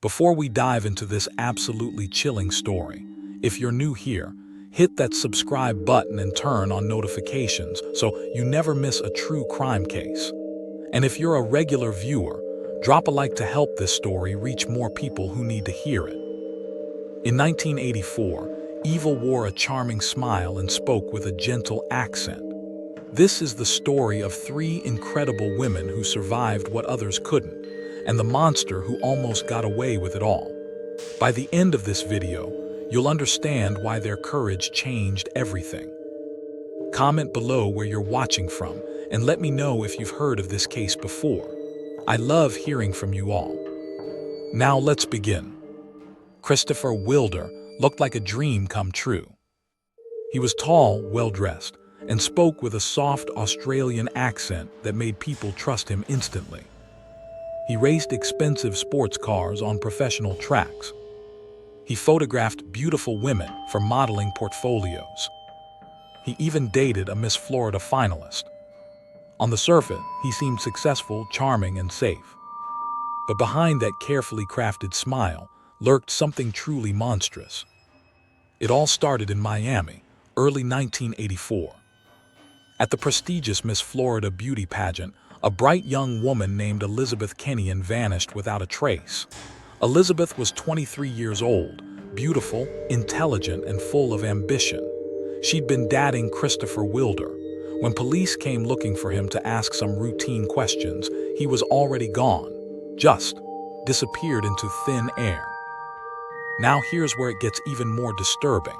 Before we dive into this absolutely chilling story, if you're new here, hit that subscribe button and turn on notifications so you never miss a true crime case. And if you're a regular viewer, drop a like to help this story reach more people who need to hear it. In 1984, Eva wore a charming smile and spoke with a gentle accent. This is the story of three incredible women who survived what others couldn't, and the monster who almost got away with it all. By the end of this video, you'll understand why their courage changed everything. Comment below where you're watching from and let me know if you've heard of this case before. I love hearing from you all. Now let's begin. Christopher Wilder looked like a dream come true. He was tall, well-dressed, and spoke with a soft Australian accent that made people trust him instantly. He raced expensive sports cars on professional tracks. He photographed beautiful women for modeling portfolios. He even dated a Miss Florida finalist. On the surface, he seemed successful, charming, and safe. But behind that carefully crafted smile lurked something truly monstrous. It all started in Miami, early 1984. At the prestigious Miss Florida beauty pageant, a bright young woman named Elizabeth Kenyon vanished without a trace. Elizabeth was 23 years old, beautiful, intelligent, and full of ambition. She'd been dating Christopher Wilder. When police came looking for him to ask some routine questions, he was already gone, just disappeared into thin air. Now here's where it gets even more disturbing.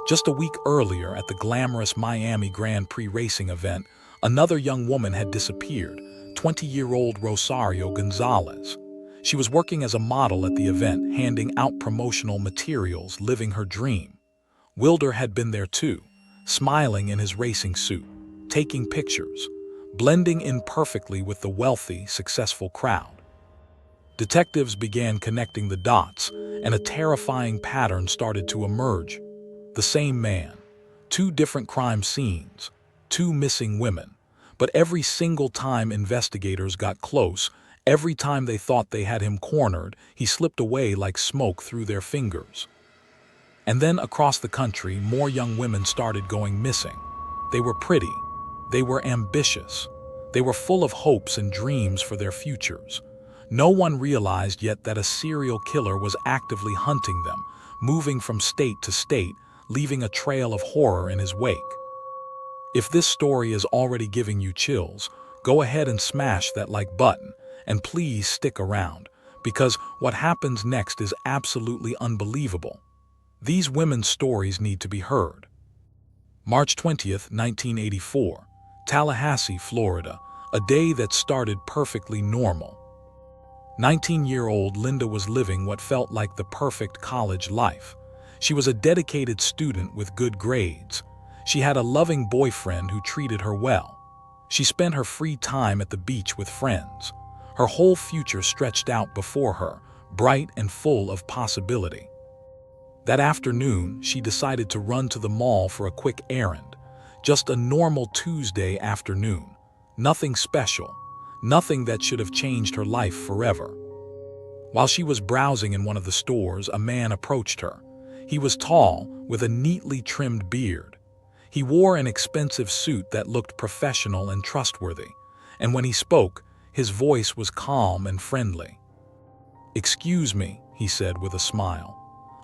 Just a week earlier at the glamorous Miami Grand Prix racing event, another young woman had disappeared, 20-year-old Rosario Gonzalez. She was working as a model at the event, handing out promotional materials, living her dream. Wilder had been there too, smiling in his racing suit, taking pictures, blending in perfectly with the wealthy, successful crowd. Detectives began connecting the dots, and a terrifying pattern started to emerge. The same man, two different crime scenes, two missing women. But every single time investigators got close, every time they thought they had him cornered, he slipped away like smoke through their fingers. And then across the country, more young women started going missing. They were pretty. They were ambitious. They were full of hopes and dreams for their futures. No one realized yet that a serial killer was actively hunting them, moving from state to state, leaving a trail of horror in his wake. If this story is already giving you chills, go ahead and smash that like button, and please stick around, because what happens next is absolutely unbelievable. These women's stories need to be heard. March 20th, 1984, Tallahassee, Florida, a day that started perfectly normal. 19-year-old Linda was living what felt like the perfect college life. She was a dedicated student with good grades. She had a loving boyfriend who treated her well. She spent her free time at the beach with friends. Her whole future stretched out before her, bright and full of possibility. That afternoon, she decided to run to the mall for a quick errand. Just a normal Tuesday afternoon. Nothing special. Nothing that should have changed her life forever. While she was browsing in one of the stores, a man approached her. He was tall, with a neatly trimmed beard. He wore an expensive suit that looked professional and trustworthy, and when he spoke, his voice was calm and friendly. "Excuse me," he said with a smile.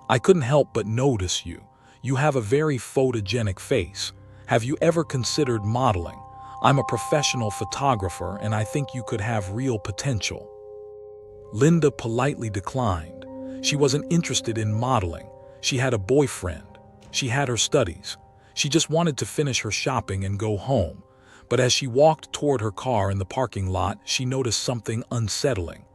"I couldn't help but notice you. You have a very photogenic face. Have you ever considered modeling? I'm a professional photographer and I think you could have real potential." Linda politely declined. She wasn't interested in modeling. She had a boyfriend. She had her studies. She just wanted to finish her shopping and go home. But as she walked toward her car in the parking lot, she noticed something unsettling.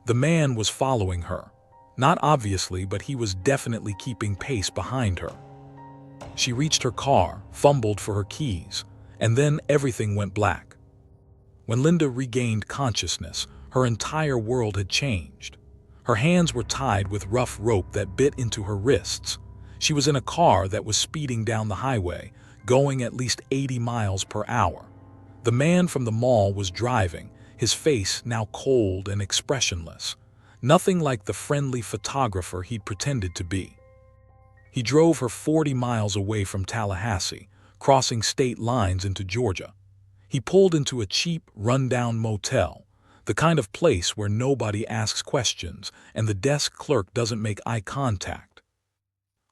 The man was following her. Not obviously, but he was definitely keeping pace behind her. She reached her car, fumbled for her keys, and then everything went black. When Linda regained consciousness, her entire world had changed. Her hands were tied with rough rope that bit into her wrists. She was in a car that was speeding down the highway, going at least 80 miles per hour. The man from the mall was driving, his face now cold and expressionless. Nothing like the friendly photographer he'd pretended to be. He drove her 40 miles away from Tallahassee, crossing state lines into Georgia. He pulled into a cheap, run-down motel, the kind of place where nobody asks questions and the desk clerk doesn't make eye contact.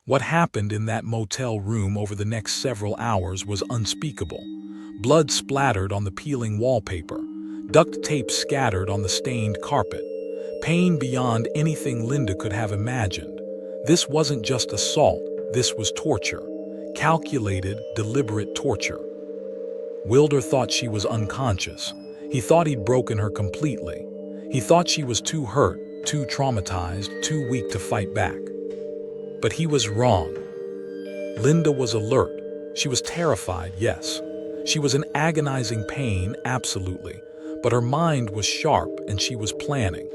What happened in that motel room over the next several hours was unspeakable. Blood splattered on the peeling wallpaper, duct tape scattered on the stained carpet. Pain beyond anything Linda could have imagined. This wasn't just assault, this was torture. Calculated, deliberate torture. Wilder thought she was unconscious. He thought he'd broken her completely. He thought she was too hurt, too traumatized, too weak to fight back. But he was wrong. Linda was alert. She was terrified, yes. She was in agonizing pain, absolutely. But her mind was sharp and she was planning.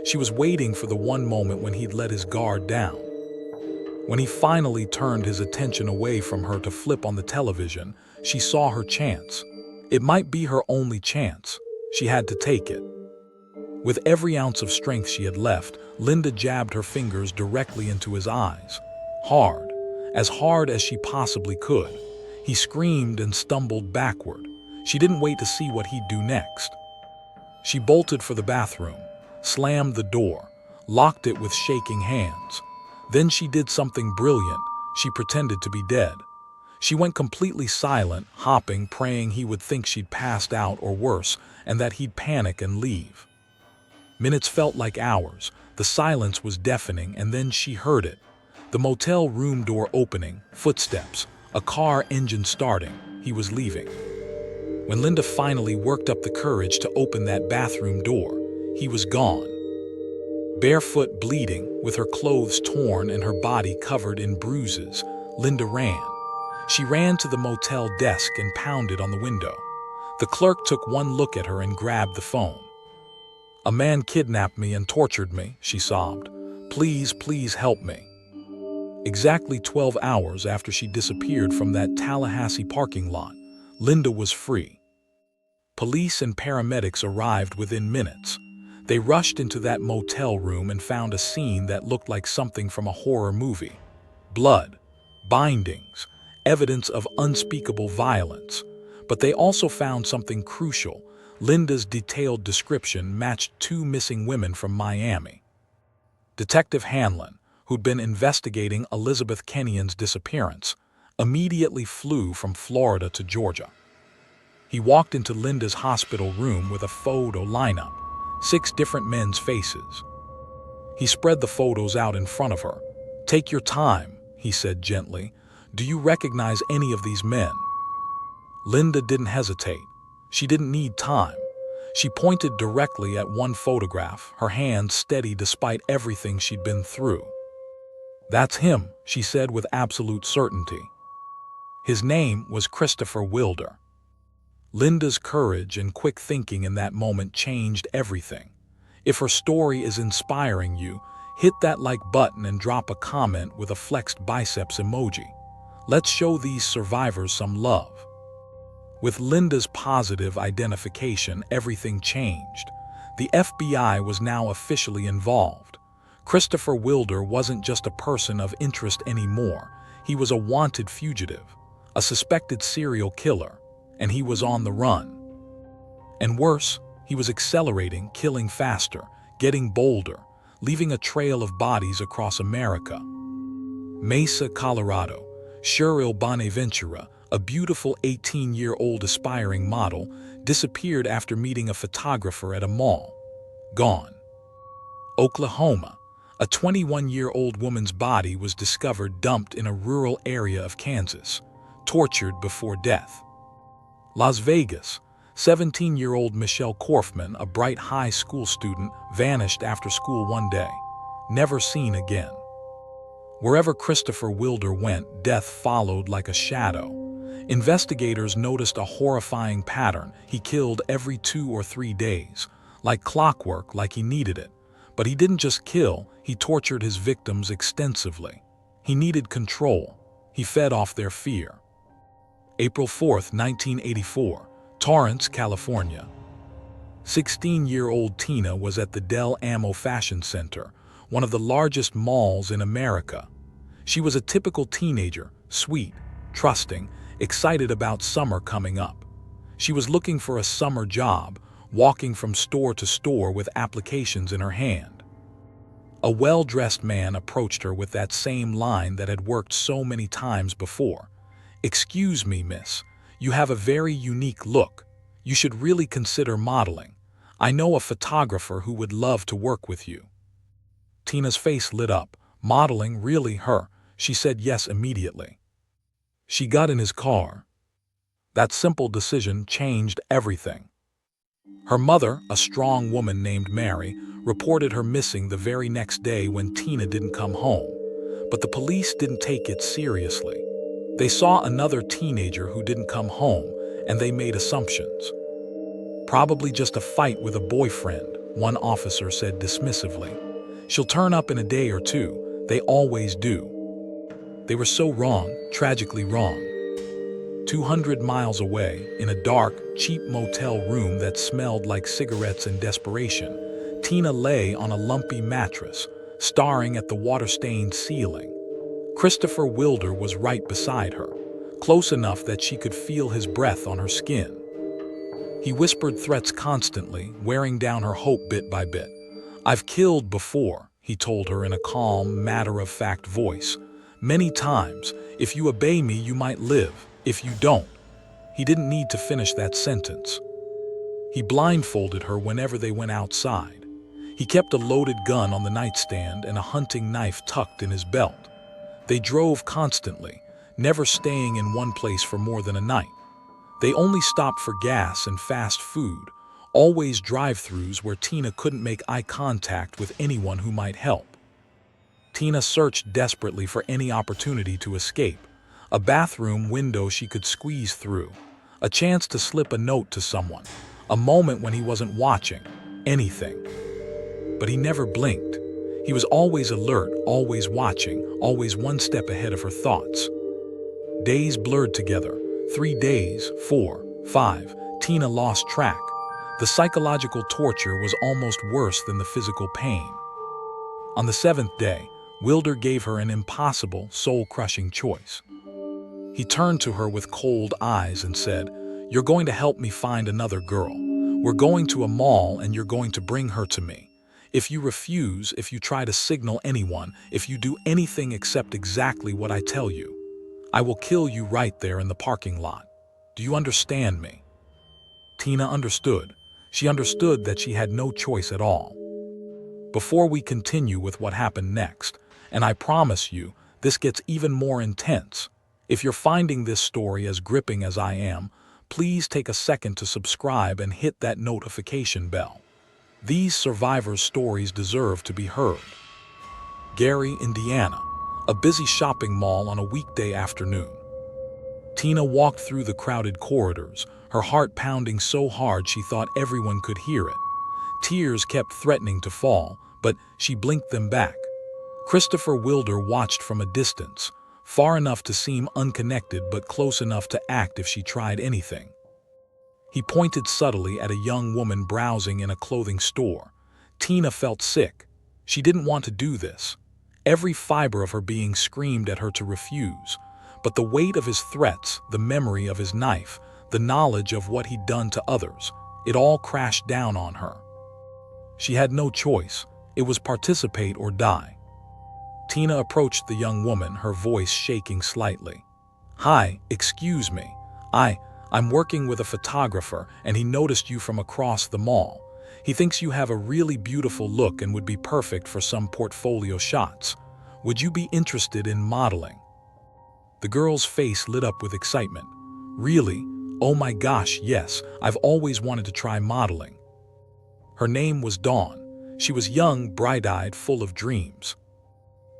She was waiting for the one moment when he'd let his guard down. When he finally turned his attention away from her to flip on the television, she saw her chance. It might be her only chance. She had to take it. With every ounce of strength she had left, Linda jabbed her fingers directly into his eyes. Hard as she possibly could. He screamed and stumbled backward. She didn't wait to see what he'd do next. She bolted for the bathroom, slammed the door, locked it with shaking hands. Then she did something brilliant. She pretended to be dead. She went completely silent, hopping, praying he would think she'd passed out or worse, and that he'd panic and leave. Minutes felt like hours. The silence was deafening, and then she heard it. The motel room door opening, footsteps, a car engine starting. He was leaving. When Linda finally worked up the courage to open that bathroom door, he was gone. Barefoot, bleeding, with her clothes torn and her body covered in bruises, Linda ran. She ran to the motel desk and pounded on the window. The clerk took one look at her and grabbed the phone. "A man kidnapped me and tortured me," she sobbed. "Please, please help me." Exactly 12 hours after she disappeared from that Tallahassee parking lot, Linda was free. Police and paramedics arrived within minutes. They rushed into that motel room and found a scene that looked like something from a horror movie. Blood, bindings, evidence of unspeakable violence. But they also found something crucial. Linda's detailed description matched two missing women from Miami. Detective Hanlon, who'd been investigating Elizabeth Kenyon's disappearance, immediately flew from Florida to Georgia. He walked into Linda's hospital room with a photo lineup, 6 different men's faces. He spread the photos out in front of her. "Take your time," he said gently. "Do you recognize any of these men?" Linda didn't hesitate. She didn't need time. She pointed directly at one photograph, her hand steady despite everything she'd been through. "That's him," she said with absolute certainty. His name was Christopher Wilder. Linda's courage and quick thinking in that moment changed everything. If her story is inspiring you, hit that like button and drop a comment with a flexed biceps emoji. Let's show these survivors some love. With Linda's positive identification, everything changed. The FBI was now officially involved. Christopher Wilder wasn't just a person of interest anymore. He was a wanted fugitive, a suspected serial killer, and he was on the run. And worse, he was accelerating, killing faster, getting bolder, leaving a trail of bodies across America. Mesa, Colorado, Cheryl Bonaventura, a beautiful 18-year-old aspiring model, disappeared after meeting a photographer at a mall. Gone. Oklahoma, a 21-year-old woman's body was discovered dumped in a rural area of Kansas, tortured before death. Las Vegas, 17-year-old Michelle Korfman, a bright high school student, vanished after school one day, never seen again. Wherever Christopher Wilder went, death followed like a shadow. Investigators noticed a horrifying pattern. He killed every 2 or 3 days, like clockwork, like he needed it. But he didn't just kill, he tortured his victims extensively. He needed control. He fed off their fear. April 4, 1984, Torrance, California. 16-year-old Tina was at the Del Amo Fashion Center, one of the largest malls in America. She was a typical teenager, sweet, trusting, excited about summer coming up. She was looking for a summer job, walking from store to store with applications in her hand. A well-dressed man approached her with that same line that had worked so many times before. "Excuse me, miss. You have a very unique look. You should really consider modeling. I know a photographer who would love to work with you." Tina's face lit up. Modeling, really her? She said yes immediately. She got in his car. That simple decision changed everything. Her mother, a strong woman named Mary, reported her missing the very next day when Tina didn't come home. But the police didn't take it seriously. They saw another teenager who didn't come home, and they made assumptions. "Probably just a fight with a boyfriend," one officer said dismissively. "She'll turn up in a day or two. They always do." They were so wrong, tragically wrong. 200 miles away, in a dark, cheap motel room that smelled like cigarettes and desperation, Tina lay on a lumpy mattress, staring at the water-stained ceiling. Christopher Wilder was right beside her, close enough that she could feel his breath on her skin. He whispered threats constantly, wearing down her hope bit by bit. "I've killed before," he told her in a calm, matter-of-fact voice. "Many times. If you obey me, you might live. If you don't." He didn't need to finish that sentence. He blindfolded her whenever they went outside. He kept a loaded gun on the nightstand and a hunting knife tucked in his belt. They drove constantly, never staying in one place for more than a night. They only stopped for gas and fast food, always drive-thrus where Tina couldn't make eye contact with anyone who might help. Tina searched desperately for any opportunity to escape. A bathroom window she could squeeze through, a chance to slip a note to someone, a moment when he wasn't watching, anything. But he never blinked. He was always alert, always watching, always one step ahead of her thoughts. Days blurred together. 3 days, 4, 5. Tina lost track. The psychological torture was almost worse than the physical pain. On the 7th day, Wilder gave her an impossible, soul-crushing choice. He turned to her with cold eyes and said, "You're going to help me find another girl. We're going to a mall and you're going to bring her to me. If you refuse, if you try to signal anyone, if you do anything except exactly what I tell you, I will kill you right there in the parking lot. Do you understand me?" Tina understood. She understood that she had no choice at all. Before we continue with what happened next, and I promise you, this gets even more intense, if you're finding this story as gripping as I am, please take a second to subscribe and hit that notification bell. These survivors' stories deserve to be heard. Gary, Indiana, a busy shopping mall on a weekday afternoon. Tina walked through the crowded corridors, her heart pounding so hard she thought everyone could hear it. Tears kept threatening to fall, but she blinked them back. Christopher Wilder watched from a distance, far enough to seem unconnected but close enough to act if she tried anything. He pointed subtly at a young woman browsing in a clothing store. Tina felt sick. She didn't want to do this. Every fiber of her being screamed at her to refuse. But the weight of his threats, the memory of his knife, the knowledge of what he'd done to others, it all crashed down on her. She had no choice. It was participate or die. Tina approached the young woman, her voice shaking slightly. "Hi, excuse me. I'm working with a photographer and he noticed you from across the mall. He thinks you have a really beautiful look and would be perfect for some portfolio shots. Would you be interested in modeling?" The girl's face lit up with excitement. "Really? Oh my gosh, yes, I've always wanted to try modeling." Her name was Dawn. She was young, bright-eyed, full of dreams.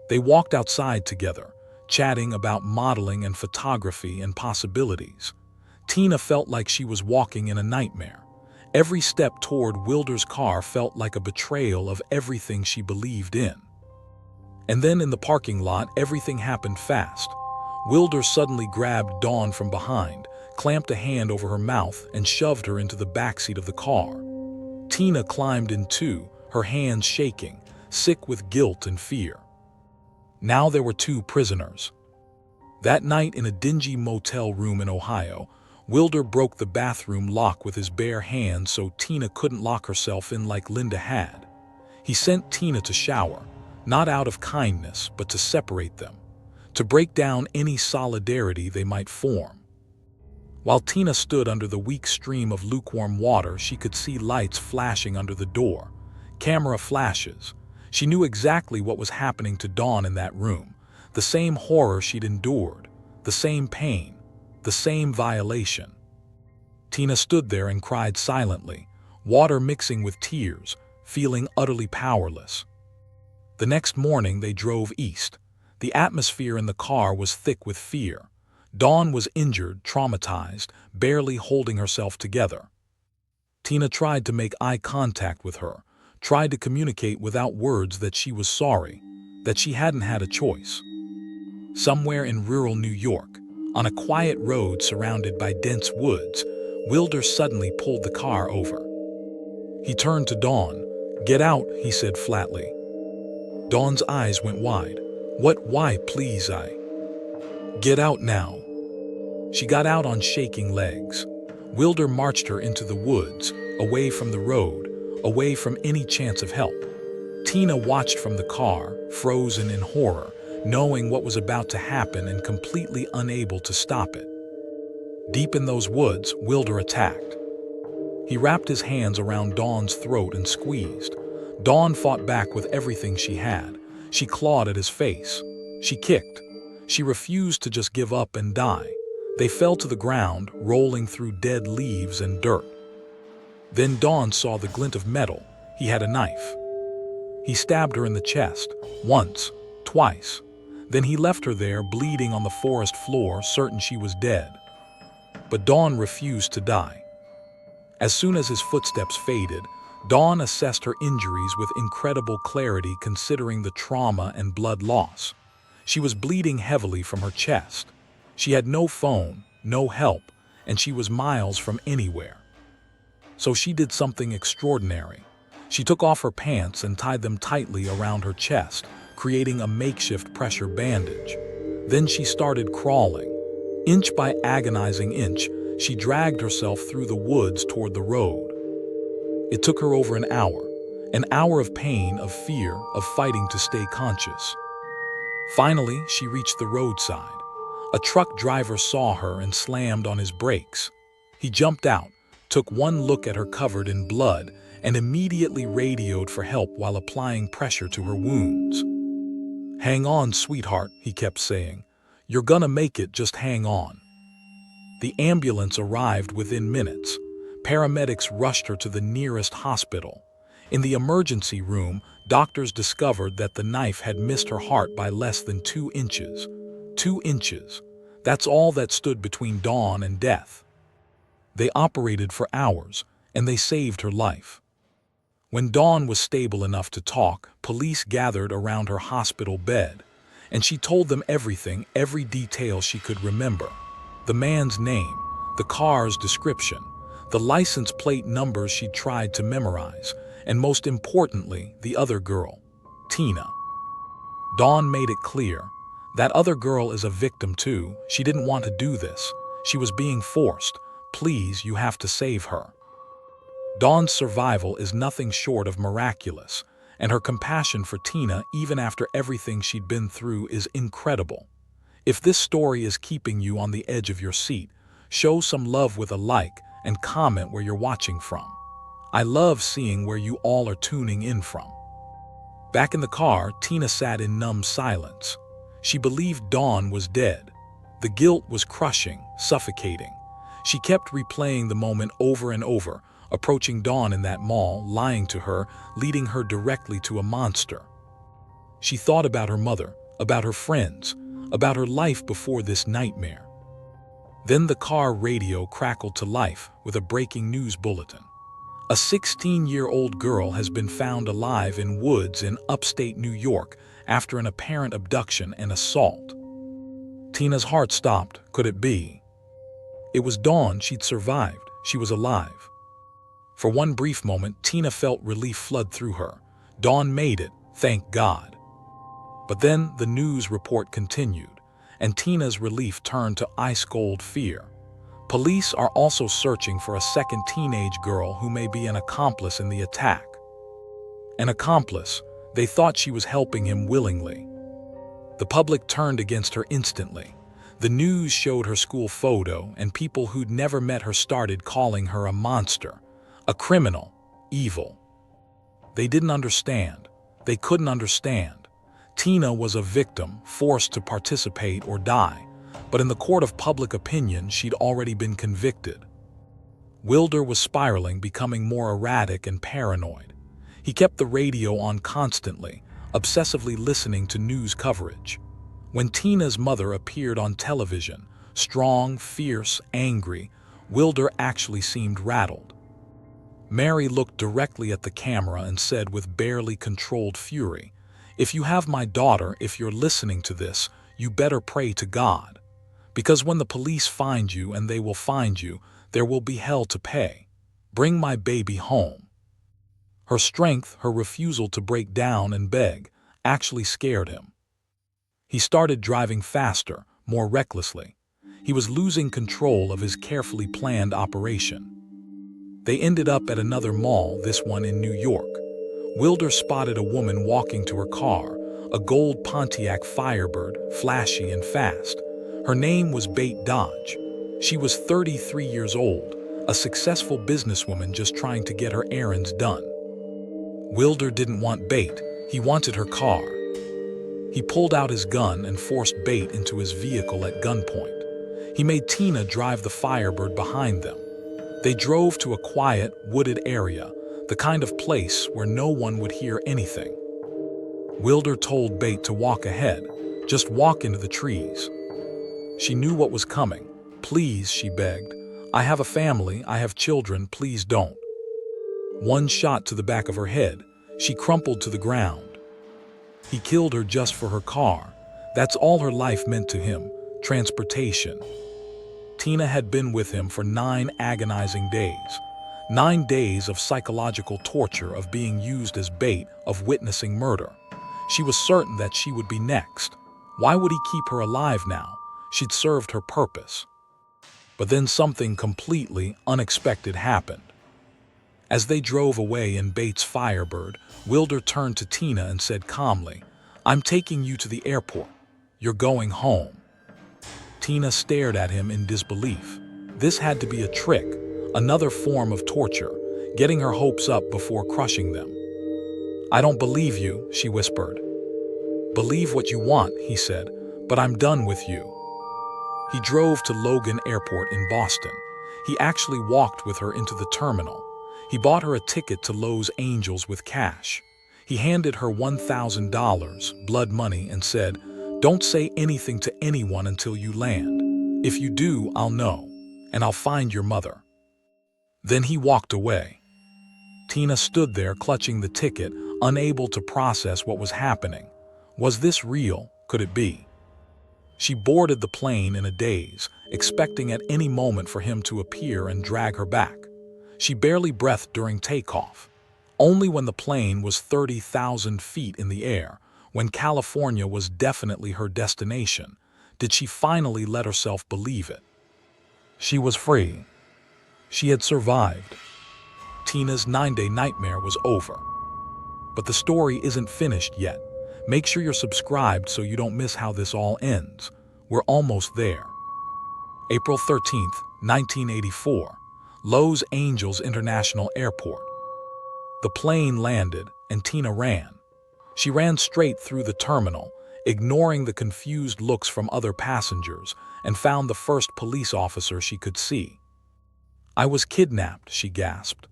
They walked outside together, chatting about modeling and photography and possibilities. Tina felt like she was walking in a nightmare. Every step toward Wilder's car felt like a betrayal of everything she believed in. And then in the parking lot, everything happened fast. Wilder suddenly grabbed Dawn from behind, clamped a hand over her mouth, and shoved her into the backseat of the car. Tina climbed in too, her hands shaking, sick with guilt and fear. Now there were two prisoners. That night in a dingy motel room in Ohio, Wilder broke the bathroom lock with his bare hands so Tina couldn't lock herself in like Linda had. He sent Tina to shower, not out of kindness, but to separate them, to break down any solidarity they might form. While Tina stood under the weak stream of lukewarm water, she could see lights flashing under the door, camera flashes. She knew exactly what was happening to Dawn in that room, the same horror she'd endured, the same pain, the same violation. Tina stood there and cried silently, water mixing with tears, feeling utterly powerless. The next morning they drove east. The atmosphere in the car was thick with fear. Dawn was injured, traumatized, barely holding herself together. Tina tried to make eye contact with her, tried to communicate without words that she was sorry, that she hadn't had a choice. Somewhere in rural New York, on a quiet road surrounded by dense woods, Wilder suddenly pulled the car over. He turned to Dawn. "Get out," he said flatly. Dawn's eyes went wide. Why, please, Get out now." She got out on shaking legs. Wilder marched her into the woods, away from the road, away from any chance of help. Tina watched from the car, frozen in horror, knowing what was about to happen and completely unable to stop it. Deep in those woods, Wilder attacked. He wrapped his hands around Dawn's throat and squeezed. Dawn fought back with everything she had. She clawed at his face. She kicked. She refused to just give up and die. They fell to the ground, rolling through dead leaves and dirt. Then Dawn saw the glint of metal. He had a knife. He stabbed her in the chest, once, twice. Then he left her there, bleeding on the forest floor, certain she was dead. But Dawn refused to die. As soon as his footsteps faded, Dawn assessed her injuries with incredible clarity considering the trauma and blood loss. She was bleeding heavily from her chest. She had no phone, no help, and she was miles from anywhere. So she did something extraordinary. She took off her pants and tied them tightly around her chest, creating a makeshift pressure bandage. Then she started crawling. Inch by agonizing inch, she dragged herself through the woods toward the road. It took her over an hour of pain, of fear, of fighting to stay conscious. Finally, she reached the roadside. A truck driver saw her and slammed on his brakes. He jumped out, took one look at her covered in blood, and immediately radioed for help while applying pressure to her wounds. "Hang on, sweetheart," he kept saying. "You're gonna make it, just hang on." The ambulance arrived within minutes. Paramedics rushed her to the nearest hospital. In the emergency room, doctors discovered that the knife had missed her heart by less than 2 inches. 2 inches. That's all that stood between Dawn and death. They operated for hours, and they saved her life. When Dawn was stable enough to talk, police gathered around her hospital bed, and she told them everything, every detail she could remember. The man's name, the car's description, the license plate numbers she tried to memorize, and most importantly, the other girl, Tina. Dawn made it clear, that other girl is a victim too. She didn't want to do this. She was being forced. Please, you have to save her. Dawn's survival is nothing short of miraculous, and her compassion for Tina, even after everything she'd been through, is incredible. If this story is keeping you on the edge of your seat, show some love with a like and comment where you're watching from. I love seeing where you all are tuning in from. Back in the car, Tina sat in numb silence. She believed Dawn was dead. The guilt was crushing, suffocating. She kept replaying the moment over and over, approaching Dawn in that mall, lying to her, leading her directly to a monster. She thought about her mother, about her friends, about her life before this nightmare. Then the car radio crackled to life with a breaking news bulletin. A 16-year-old girl has been found alive in woods in upstate New York after an apparent abduction and assault. Tina's heart stopped. Could it be? It was Dawn. She'd survived. She was alive. For one brief moment, Tina felt relief flood through her. Dawn made it, thank God. But then the news report continued, and Tina's relief turned to ice-cold fear. Police are also searching for a second teenage girl who may be an accomplice in the attack. An accomplice. They thought she was helping him willingly. The public turned against her instantly. The news showed her school photo, and people who'd never met her started calling her a monster, a criminal, evil. They didn't understand. They couldn't understand. Tina was a victim, forced to participate or die, but in the court of public opinion, she'd already been convicted. Wilder was spiraling, becoming more erratic and paranoid. He kept the radio on constantly, obsessively listening to news coverage. When Tina's mother appeared on television, strong, fierce, angry, Wilder actually seemed rattled. Mary looked directly at the camera and said with barely controlled fury, "If you have my daughter, if you're listening to this, you better pray to God. Because when the police find you, and they will find you, there will be hell to pay. Bring my baby home." Her strength, her refusal to break down and beg, actually scared him. He started driving faster, more recklessly. He was losing control of his carefully planned operation. They ended up at another mall, this one in New York. Wilder spotted a woman walking to her car, a gold Pontiac Firebird, flashy and fast. Her name was Bate Dodge. She was 33 years old, a successful businesswoman just trying to get her errands done. Wilder didn't want Bate, he wanted her car. He pulled out his gun and forced Bate into his vehicle at gunpoint. He made Tina drive the Firebird behind them. They drove to a quiet, wooded area, the kind of place where no one would hear anything. Wilder told Bate to walk ahead, just walk into the trees. She knew what was coming. "Please," she begged. "I have a family, I have children, please don't." One shot to the back of her head, she crumpled to the ground. He killed her just for her car. That's all her life meant to him, transportation. Tina had been with him for 9 agonizing days. 9 days of psychological torture, of being used as bait, of witnessing murder. She was certain that she would be next. Why would he keep her alive now? She'd served her purpose. But then something completely unexpected happened. As they drove away in Bates' Firebird, Wilder turned to Tina and said calmly, "I'm taking you to the airport. You're going home." Tina stared at him in disbelief. This had to be a trick, another form of torture, getting her hopes up before crushing them. "I don't believe you," she whispered. "Believe what you want," he said, "but I'm done with you." He drove to Logan Airport in Boston. He actually walked with her into the terminal. He bought her a ticket to Los Angeles with cash. He handed her $1,000, blood money, and said, "Don't say anything to anyone until you land. If you do, I'll know, and I'll find your mother." Then he walked away. Tina stood there clutching the ticket, unable to process what was happening. Was this real? Could it be? She boarded the plane in a daze, expecting at any moment for him to appear and drag her back. She barely breathed during takeoff. Only when the plane was 30,000 feet in the air, when California was definitely her destination, did she finally let herself believe it. She was free. She had survived. Tina's 9-day nightmare was over. But the story isn't finished yet. Make sure you're subscribed so you don't miss how this all ends. We're almost there. April 13th, 1984. Los Angeles International Airport. The plane landed, and Tina ran. She ran straight through the terminal, ignoring the confused looks from other passengers, and found the first police officer she could see. "I was kidnapped," she gasped.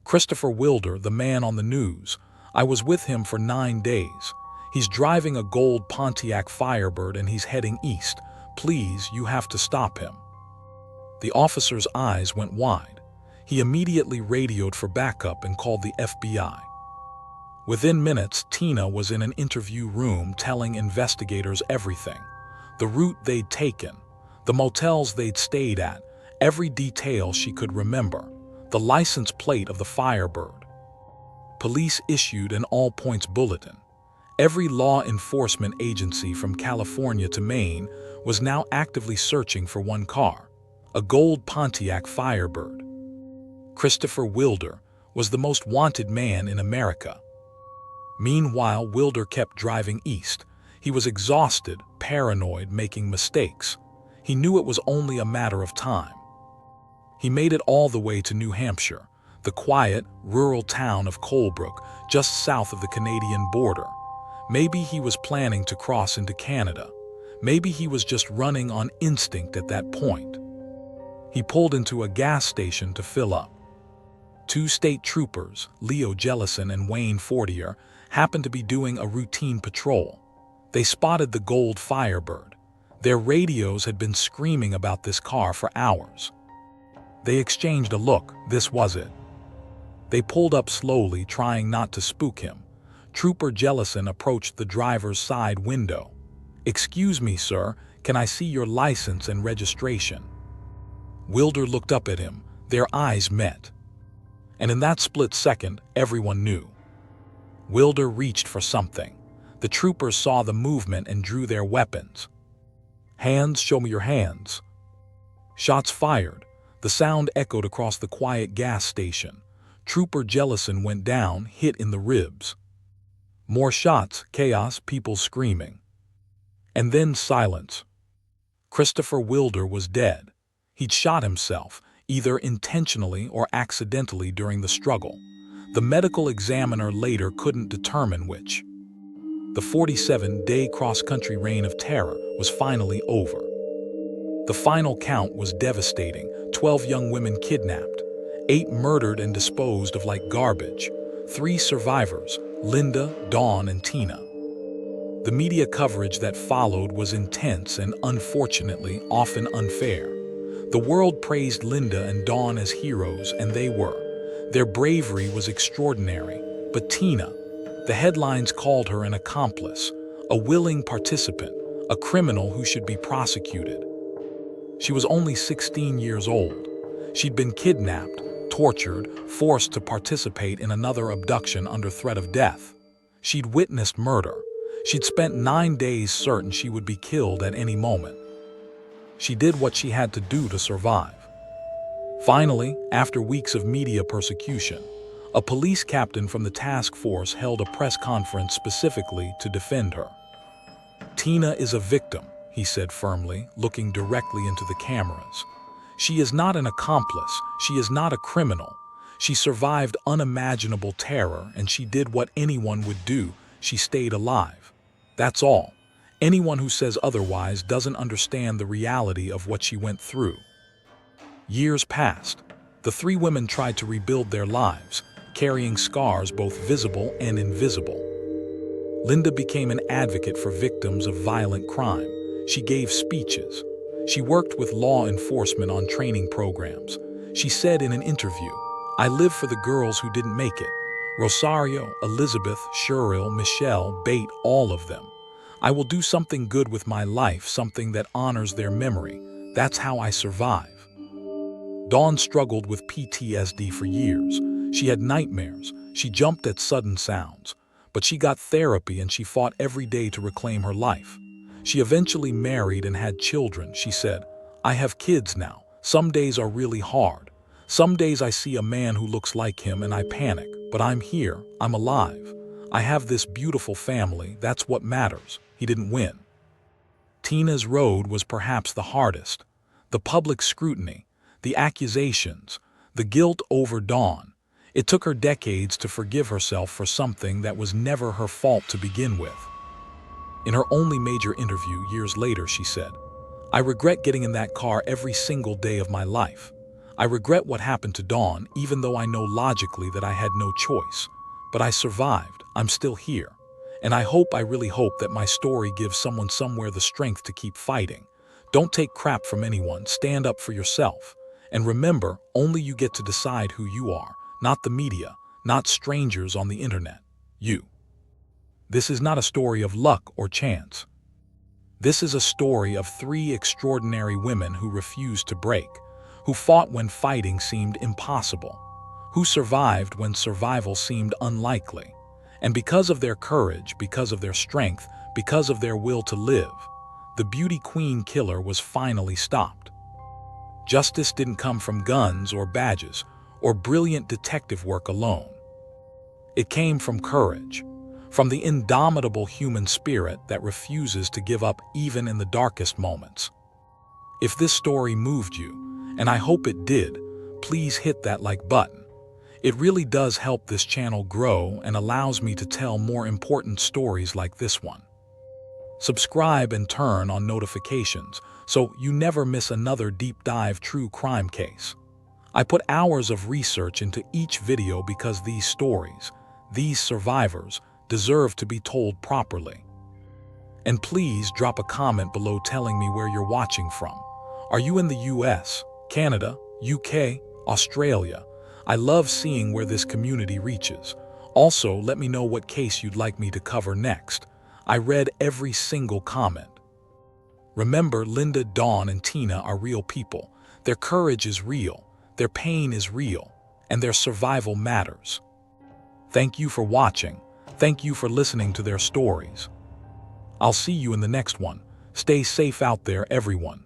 "Christopher Wilder, the man on the news. I was with him for 9 days. He's driving a gold Pontiac Firebird and he's heading east. Please, you have to stop him." The officer's eyes went wide. He immediately radioed for backup and called the FBI. Within minutes, Tina was in an interview room telling investigators everything. The route they'd taken, the motels they'd stayed at, every detail she could remember. the license plate of the Firebird. Police issued an all-points bulletin. Every law enforcement agency from California to Maine was now actively searching for one car, a gold Pontiac Firebird. Christopher Wilder was the most wanted man in America. Meanwhile, Wilder kept driving east. He was exhausted, paranoid, making mistakes. He knew it was only a matter of time. He made it all the way to New Hampshire, the quiet, rural town of Colebrook, just south of the Canadian border. Maybe he was planning to cross into Canada. Maybe he was just running on instinct at that point. He pulled into a gas station to fill up. Two state troopers, Leo Jellison and Wayne Fortier, happened to be doing a routine patrol. They spotted the gold Firebird. Their radios had been screaming about this car for hours. They exchanged a look. This was it. They pulled up slowly, trying not to spook him. Trooper Jellison approached the driver's side window. "Excuse me, sir, can I see your license and registration?" Wilder looked up at him. Their eyes met. And in that split second, everyone knew. Wilder reached for something. The troopers saw the movement and drew their weapons. "Hands, show me your hands." Shots fired. The sound echoed across the quiet gas station. Trooper Jellison went down, hit in the ribs. More shots, chaos, people screaming. And then silence. Christopher Wilder was dead. He'd shot himself, either intentionally or accidentally during the struggle. The medical examiner later couldn't determine which. The 47-day cross-country reign of terror was finally over. The final count was devastating. 12 young women kidnapped, 8 murdered and disposed of like garbage, 3 survivors, Linda, Dawn, and Tina. The media coverage that followed was intense and, unfortunately, often unfair. The world praised Linda and Dawn as heroes, and they were. Their bravery was extraordinary. But Tina, the headlines called her an accomplice, a willing participant, a criminal who should be prosecuted. She was only 16 years old. She'd been kidnapped, tortured, forced to participate in another abduction under threat of death. She'd witnessed murder. She'd spent 9 days certain she would be killed at any moment. She did what she had to do to survive. Finally, after weeks of media persecution, a police captain from the task force held a press conference specifically to defend her. "Tina is a victim," he said firmly, looking directly into the cameras. "She is not an accomplice. She is not a criminal. She survived unimaginable terror, and she did what anyone would do. She stayed alive. That's all. Anyone who says otherwise doesn't understand the reality of what she went through." Years passed. The 3 women tried to rebuild their lives, carrying scars both visible and invisible. Linda became an advocate for victims of violent crime. She gave speeches. She worked with law enforcement on training programs. She said in an interview, "I live for the girls who didn't make it. Rosario, Elizabeth, Cheryl, Michelle, Bate, all of them. I will do something good with my life, something that honors their memory. That's how I survive." Dawn struggled with PTSD for years. She had nightmares. She jumped at sudden sounds. But she got therapy and she fought every day to reclaim her life. She eventually married and had children. She said, "I have kids now. Some days are really hard. Some days I see a man who looks like him and I panic. But I'm here. I'm alive. I have this beautiful family. That's what matters." He didn't win. Tina's road was perhaps the hardest. The public scrutiny, the accusations, the guilt over Dawn. It took her decades to forgive herself for something that was never her fault to begin with. In her only major interview years later, she said, "I regret getting in that car every single day of my life. I regret what happened to Dawn, even though I know logically that I had no choice. But I survived. I'm still here. And I really hope that my story gives someone somewhere the strength to keep fighting. Don't take crap from anyone. Stand up for yourself. And remember, only you get to decide who you are, not the media, not strangers on the internet. You." This is not a story of luck or chance. This is a story of 3 extraordinary women who refused to break, who fought when fighting seemed impossible, who survived when survival seemed unlikely. And because of their courage, because of their strength, because of their will to live, the beauty queen killer was finally stopped. Justice didn't come from guns or badges or brilliant detective work alone. It came from courage, from the indomitable human spirit that refuses to give up even in the darkest moments. If this story moved you, and I hope it did, please hit that like button. It really does help this channel grow and allows me to tell more important stories like this one. Subscribe and turn on notifications so you never miss another deep dive true crime case. I put hours of research into each video because these stories, these survivors, deserve to be told properly. And please drop a comment below telling me where you're watching from. Are you in the US, Canada, UK, Australia? I love seeing where this community reaches. Also, let me know what case you'd like me to cover next. I read every single comment. Remember, Linda, Dawn, and Tina are real people. Their courage is real, their pain is real, and their survival matters. Thank you for watching. Thank you for listening to their stories. I'll see you in the next one. Stay safe out there, everyone.